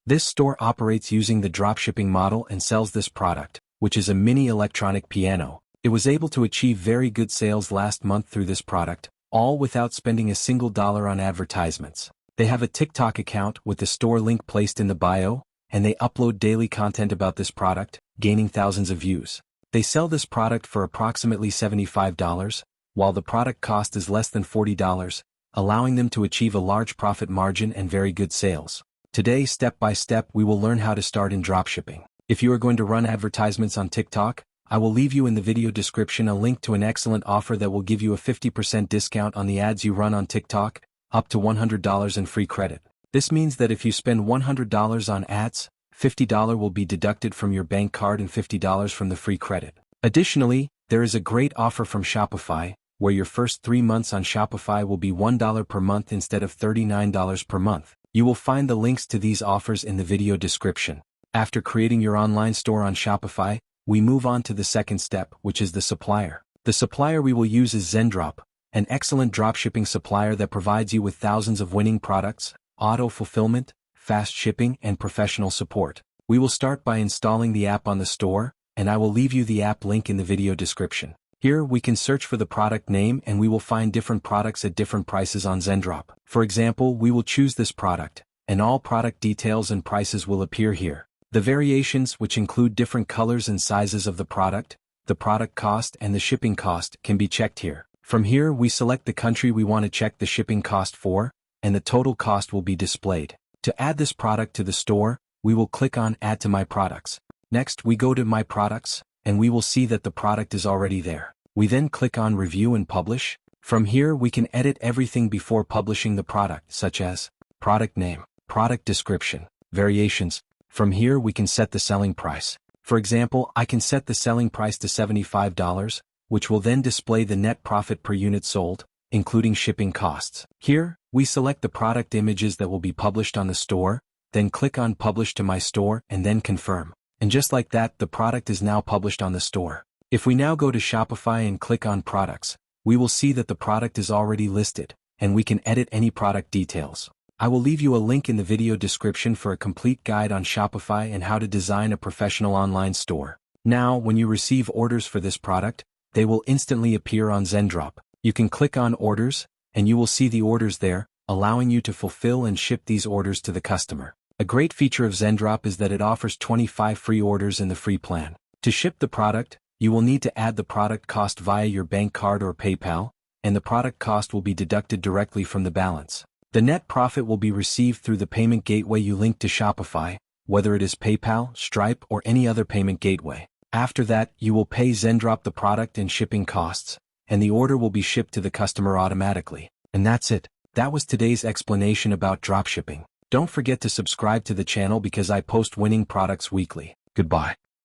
This store operates using the dropshipping model and sells this product, which is a mini electronic piano. It was able to achieve very good sales last month through this product, all without spending a single dollar on advertisements. They have a TikTok account with the store link placed in the bio, and they upload daily content about this product, gaining thousands of views. They sell this product for approximately $75, while the product cost is less than $40, allowing them to achieve a large profit margin and very good sales. Today, step by step, we will learn how to start in dropshipping. If you are going to run advertisements on TikTok, I will leave you in the video description a link to an excellent offer that will give you a 50% discount on the ads you run on TikTok, up to $100 in free credit. This means that if you spend $100 on ads, $50 will be deducted from your bank card and $50 from the free credit. Additionally, there is a great offer from Shopify, where your first 3 months on Shopify will be $1 per month instead of $39 per month. You will find the links to these offers in the video description. After creating your online store on Shopify, we move on to the second step, which is the supplier. The supplier we will use is Zendrop, an excellent dropshipping supplier that provides you with thousands of winning products, auto-fulfillment, fast shipping, and professional support. We will start by installing the app on the store, and I will leave you the app link in the video description. Here we can search for the product name and we will find different products at different prices on Zendrop. For example, we will choose this product, and all product details and prices will appear here. The variations, which include different colors and sizes of the product cost and the shipping cost, can be checked here. From here we select the country we want to check the shipping cost for, and the total cost will be displayed. To add this product to the store, we will click on Add to My Products. Next we go to My Products, and we will see that the product is already there. We then click on Review and Publish. From here we can edit everything before publishing the product, such as product name, product description, variations. From here we can set the selling price. For example, I can set the selling price to $75, which will then display the net profit per unit sold, including shipping costs. Here, we select the product images that will be published on the store, then click on Publish to My Store and then Confirm. And just like that, the product is now published on the store. If we now go to Shopify and click on Products, we will see that the product is already listed, and we can edit any product details. I will leave you a link in the video description for a complete guide on Shopify and how to design a professional online store. Now, when you receive orders for this product, they will instantly appear on Zendrop. You can click on Orders, and you will see the orders there, allowing you to fulfill and ship these orders to the customer. A great feature of Zendrop is that it offers 25 free orders in the free plan. To ship the product, you will need to add the product cost via your bank card or PayPal, and the product cost will be deducted directly from the balance. The net profit will be received through the payment gateway you link to Shopify, whether it is PayPal, Stripe, or any other payment gateway. After that, you will pay Zendrop the product and shipping costs, and the order will be shipped to the customer automatically. And that's it. That was today's explanation about dropshipping. Don't forget to subscribe to the channel because I post winning products weekly. Goodbye.